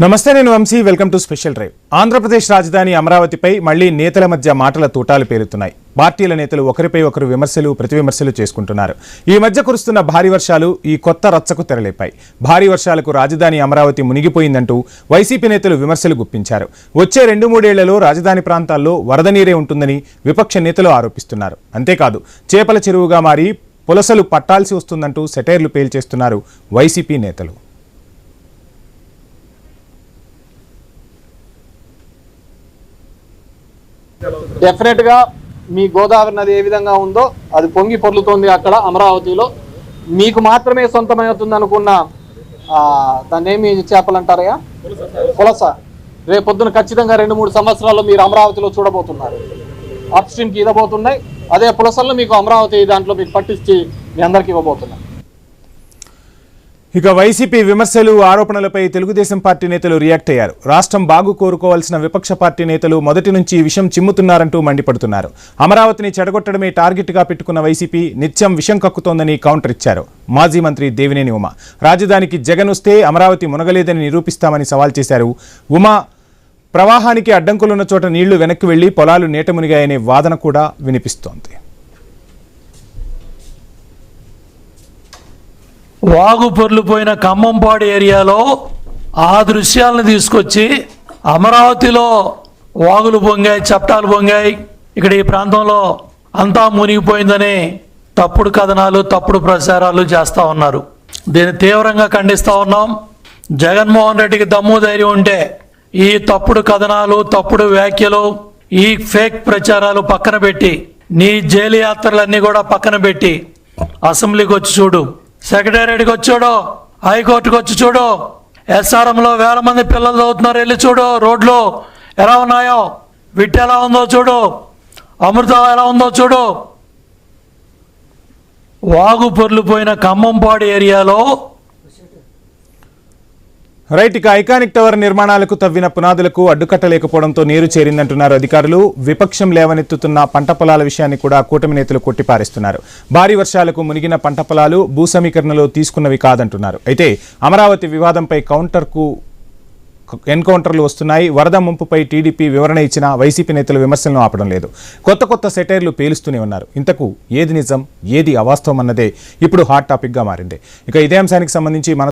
నమస్తే, నేను Vamshi. Welcome to special drive. Andhra Pradesh రాజధాని అమరావతిపై మళ్లీ నేతల మధ్య మాటల తూటాలు పేలుతున్నాయి. పార్టీల నేతలు ఒకరిపై ఒకరు విమర్శలు ప్రతివిమర్శలు చేసుకుంటున్నారు. ఈ మధ్య కురుస్తున్న భారీ వర్షాలు ఈ కొత్త రచ్చకు తెరలేపాయి. భారీ వర్షాలకు రాజధాని అమరావతి మునిగిపోయిందంటూ వైసీపీ నేతలు విమర్శలు గుప్పించారు. వచ్చే 2-3 ఏళ్లలో రాజధాని ప్రాంతాల్లో వరద నీరే ఉంటుందని విపక్ష నేతలు ఆరోపిస్తున్నారు. అంతేకాదు, చేపల చెరువుగా మారి పులసలు పట్టాల్సి వస్తుందంటూ సెటైర్లు పేల్చేస్తున్నారు వైసీపీ నేతలు. డెఫినెట్ గా మీ గోదావరి నది ఏ విధంగా ఉందో అది పొంగి పొర్లుతోంది అక్కడ అమరావతిలో. మీకు మాత్రమే సొంతమవుతుంది అనుకున్న దాన్ని ఏమి చేపలంటారయ్యా, పులస, రేపొద్దున ఖచ్చితంగా 2-3 సంవత్సరాల్లో మీరు అమరావతిలో చూడబోతున్నారు. అప్ స్ట్రీమ్కి ఇవ్వబోతున్నాయి. అదే పులసల్లో మీకు అమరావతి దాంట్లో మీకు పట్టించి మీ అందరికి ఇవ్వబోతున్నాయి. ఇక వైసీపీ విమర్శలు ఆరోపణలపై తెలుగుదేశం పార్టీ నేతలు రియాక్ట్ అయ్యారు. రాష్ట్రం బాగు కోరుకోవాల్సిన విపక్ష పార్టీ నేతలు మొదటి నుంచి విషం చిమ్ముతున్నారంటూ మండిపడుతున్నారు. అమరావతిని చెడగొట్టడమే టార్గెట్గా పెట్టుకున్న వైసీపీ నిత్యం విషం కక్కుతోందని కౌంటర్ ఇచ్చారు. మాజీ మంత్రి దేవినేని ఉమ రాజధానికి జగన్ వస్తే అమరావతి మునగలేదని నిరూపిస్తామని సవాల్ చేశారు. ఉమ ప్రవాహానికి అడ్డంకులున్న చోట నీళ్లు వెనక్కి వెళ్లి పొలాలు నీట మునిగాయనే వాదన కూడా వినిపిస్తోంది. వాగు పొర్లిపోయిన ఖమ్మంపాడు ఏరియాలో ఆ దృశ్యాలను తీసుకొచ్చి అమరావతిలో వాగులు పొంగాయి, చప్టాలు పొంగాయి, ఇక్కడ ఈ ప్రాంతంలో అంతా మునిగిపోయిందని తప్పుడు కథనాలు, తప్పుడు ప్రచారాలు చేస్తూ ఉన్నారు. దీన్ని తీవ్రంగా ఖండిస్తూ ఉన్నాం. జగన్మోహన్ రెడ్డికి దమ్ము ధైర్యం ఉంటే ఈ తప్పుడు కథనాలు, తప్పుడు వ్యాఖ్యలు, ఈ ఫేక్ ప్రచారాలు పక్కన పెట్టి, నీ జైలు యాత్రలన్నీ కూడా పక్కన పెట్టి అసెంబ్లీకి వచ్చి చూడు, సెక్రటేరియట్కి వచ్చి చూడు, హైకోర్టుకి వచ్చి చూడు, ఎస్ఆర్ఎంలో 1000 మంది పిల్లలు చదువుతున్నారు, వెళ్ళి చూడు, రోడ్లు ఎలా ఉన్నాయో, విట్ ఎలా ఉందో చూడు, అమృతం ఎలా ఉందో చూడు. వాగు పొర్లిపోయిన ఖమ్మంపాడు ఏరియాలో రైట్. ఇక ఐకానిక్ టవర్ నిర్మాణాలకు తవ్విన పునాదులకు అడ్డుకట్టలేకపోవడంతో నీరు చేరిందంటున్నారు అధికారులు. విపక్షం లేవనెత్తుతున్న పంట పొలాల విషయాన్ని కూడా కూటమి నేతలు కొట్టిపారేస్తున్నారు. భారీ వర్షాలకు మునిగిన పంట పొలాలు భూ సమీకరణలో తీసుకున్నవి కాదంటున్నారు. అయితే అమరావతి వివాదంపై ఎన్కౌంటర్లు వస్తున్నాయి. వరద ముంపుపై టీడీపీ వివరణ ఇచ్చిన వైసీపీ నేతలు విమర్శలను ఆపడం లేదు. కొత్త సెటైర్లు పేలుస్తూనే ఉన్నారు. ఇంతకు ఏది నిజం, ఏది అవాస్తవం అన్నదే ఇప్పుడు హాట్ టాపిక్గా మారింది. ఇక ఇదే అంశానికి సంబంధించి మన